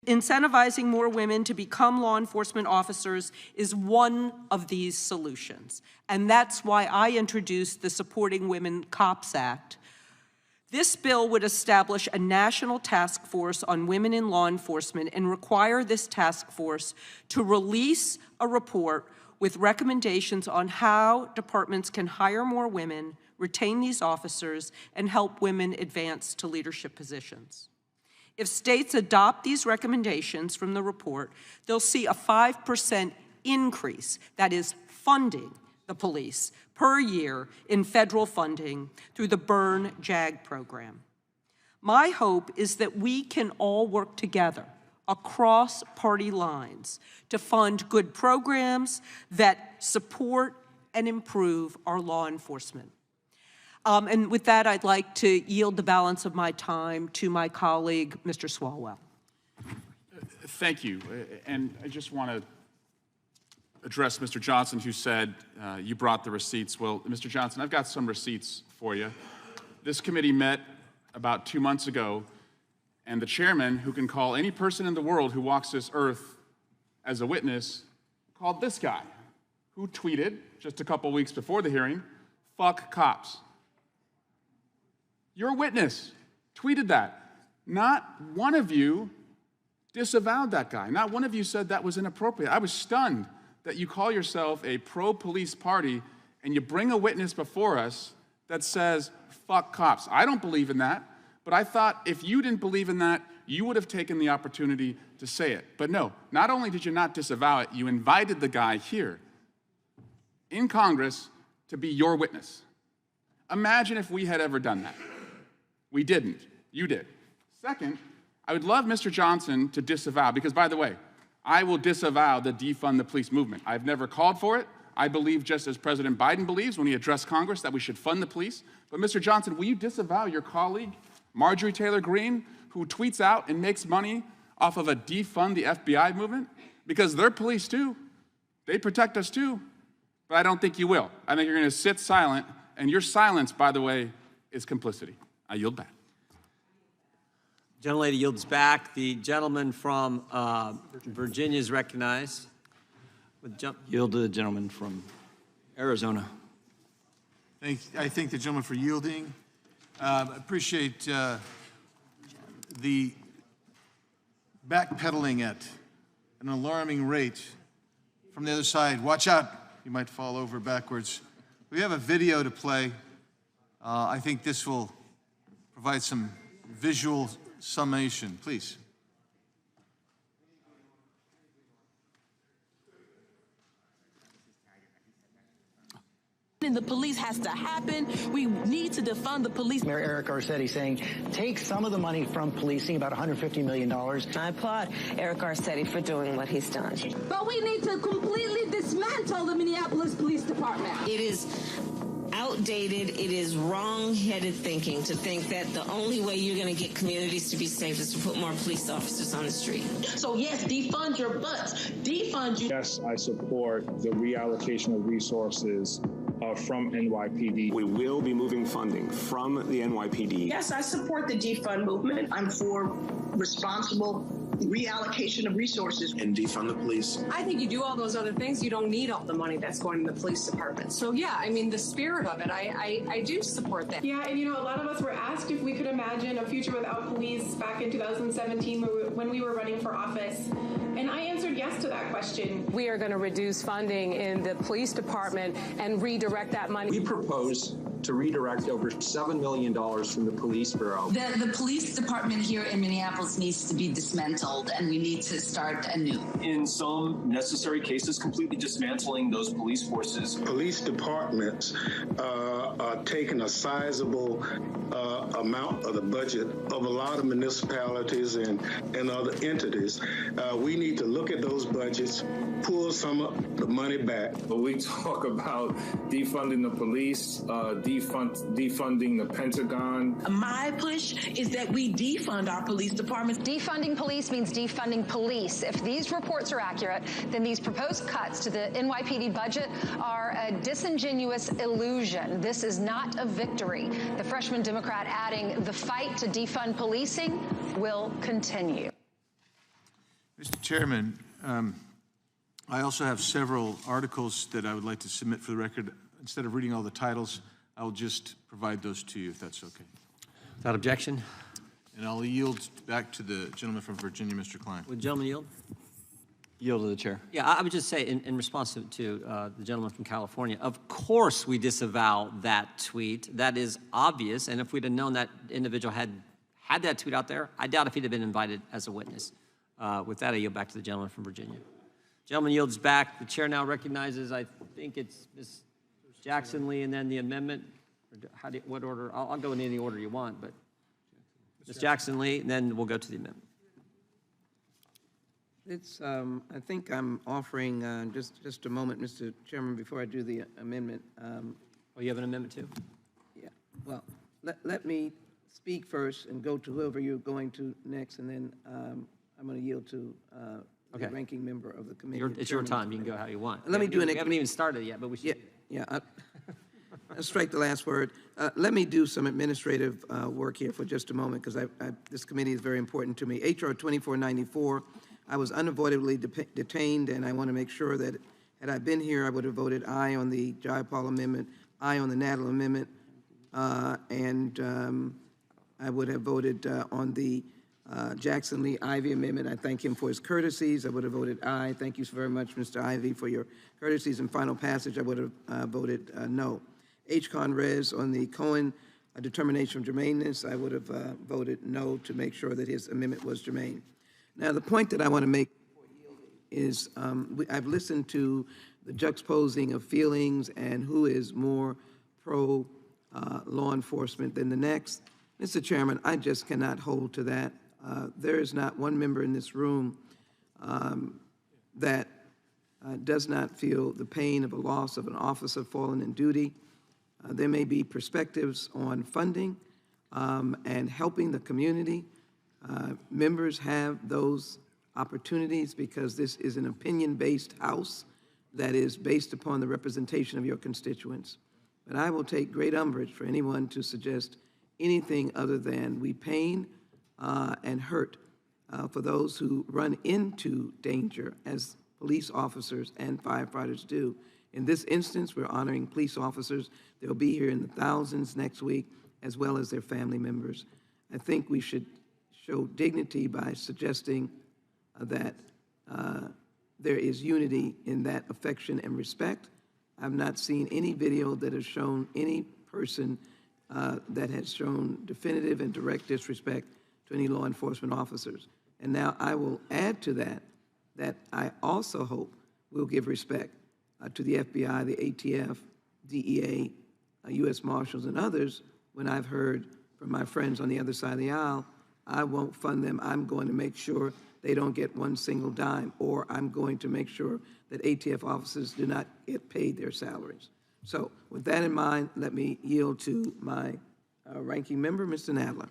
Incentivizing more women to become law enforcement officers is one of these solutions. And that's why I introduced the Supporting Women Cops Act. This bill would establish a national task force on women in law enforcement and require this task force to release a report with recommendations on how departments can hire more women, retain these officers, and help women advance to leadership positions. If states adopt these recommendations from the report, they'll see a 5% increase, that is, funding the police per year in federal funding through the Burn JAG program. My hope is that we can all work together across party lines to fund good programs that support and improve our law enforcement. And with that, I'd like to yield the balance of my time to my colleague, Mr. Swalwell. Thank you. And I just want to address Mr. Johnson, who said you brought the receipts. Well, Mr. Johnson, I've got some receipts for you. This committee met about 2 months ago, and the chairman, who can call any person in the world who walks this earth as a witness, called this guy, who tweeted just a couple weeks before the hearing, "Fuck cops." Your witness tweeted that. Not one of you disavowed that guy. Not one of you said that was inappropriate. I was stunned that you call yourself a pro-police party and you bring a witness before us that says, "Fuck cops." I don't believe in that, but I thought if you didn't believe in that, you would have taken the opportunity to say it. But no, not only did you not disavow it, you invited the guy here in Congress to be your witness. Imagine if we had ever done that. We didn't. You did. Second, I would love Mr. Johnson to disavow, because by the way, I will disavow the defund the police movement. I've never called for it. I believe, just as President Biden believes when he addressed Congress, that we should fund the police. But Mr. Johnson, will you disavow your colleague, Marjorie Taylor Greene, who tweets out and makes money off of a defund the FBI movement? Because they're police too. They protect us too. But I don't think you will. I think you're going to sit silent, and your silence, by the way, is complicity. I yield back. Gentlelady yields back. The gentleman from Virginia is recognized. Yield to the gentleman from Arizona. I thank the gentleman for yielding. Appreciate the backpedaling at an alarming rate from the other side. Watch out, you might fall over backwards. We have a video to play. I think this will provide some visual summation, please. The police has to happen. We need to defund the police. Mayor Eric Garcetti saying, take some of the money from policing, about $150 million. I applaud Eric Garcetti for doing what he's done. But we need to completely dismantle the Minneapolis Police Department. It is outdated. It is wrong-headed thinking to think that the only way you're going to get communities to be safe is to put more police officers on the street. So yes, defund your butts. Defund you. Yes, I support the reallocation of resources from NYPD. We will be moving funding from the NYPD. Yes, I support the defund movement. I'm for responsible reallocation of resources. And defund the police. I think you do all those other things, you don't need all the money that's going to the police department. So yeah, I mean, the spirit of it, I do support that. Yeah, and you know, a lot of us were asked if we could imagine a future without police back in 2017 when we were running for office. And I answered yes to that question. We are going to reduce funding in the police department and redirect that money. We propose to redirect over $7 million from the police bureau. The police department here in Minneapolis needs to be dismantled, and we need to start anew. In some necessary cases, completely dismantling those police forces. Police departments are taking a sizable amount of the budget of a lot of municipalities and other entities. We need to look at those budgets, pull some of the money back. But we talk about defunding the police, defunding the Pentagon. My push is that we defund our police departments. Defunding police means defunding police. If these reports are accurate, then these proposed cuts to the NYPD budget are a disingenuous illusion. This is not a victory. The freshman Democrat adding, the fight to defund policing will continue. Mr. Chairman, I also have several articles that I would like to submit for the record. Instead of reading all the titles, I'll just provide those to you, if that's okay. Without objection. And I'll yield back to the gentleman from Virginia, Mr. Klein. Would the gentleman yield? Yield to the chair. Yeah, I would just say, in response to the gentleman from California, of course we disavow that tweet. That is obvious, and if we'd have known that individual had that tweet out there, I doubt if he'd have been invited as a witness. With that, I yield back to the gentleman from Virginia. Gentleman yields back. The chair now recognizes, I think it's Ms. Jackson Lee, and then the amendment. What order? I'll go in any order you want, but Ms. Jackson Lee, and then we'll go to the amendment. It's, I think I'm offering, just a moment, Mr. Chairman, before I do the amendment. Oh, you have an amendment too? Yeah, well, let me speak first and go to whoever you're going to next, and then I'm going to yield to the ranking member of the committee. It's your time. You can go how you want. Let me do an... We haven't even started yet, but we should. Yeah, I'll strike the last word. Let me do some administrative work here for just a moment, because this committee is very important to me. H.R. 2494, I was unavoidably detained, and I want to make sure that had I been here, I would have voted aye on the Jayapal amendment, aye on the Nadler amendment, and I would have voted on the Jackson Lee Ivey amendment. I thank him for his courtesies. I would have voted aye. Thank you very much, Mr. Ivey, for your courtesies and final passage. I would have voted no. H. Conres on the Cohen determination of germaneness, I would have voted no to make sure that his amendment was germane. Now, the point that I want to make is I've listened to the juxtaposing of feelings and who is more pro law enforcement than the next. Mr. Chairman, I just cannot hold to that. There is not one member in this room that does not feel the pain of a loss of an officer fallen in duty. There may be perspectives on funding and helping the community. Members have those opportunities because this is an opinion-based House that is based upon the representation of your constituents. But I will take great umbrage for anyone to suggest anything other than we pain and hurt for those who run into danger as police officers and firefighters do. In this instance, we're honoring police officers. They'll be here in the thousands next week, as well as their family members. I think we should show dignity by suggesting that there is unity in that affection and respect. I've not seen any video that has shown any person that has shown definitive and direct disrespect to any law enforcement officers. And now I will add to that, that I also hope we'll give respect to the FBI, the ATF, DEA, U.S. Marshals, and others. When I've heard from my friends on the other side of the aisle, I won't fund them. I'm going to make sure they don't get one single dime, or I'm going to make sure that ATF officers do not get paid their salaries. So with that in mind, let me yield to my ranking member, Mr. Nadler.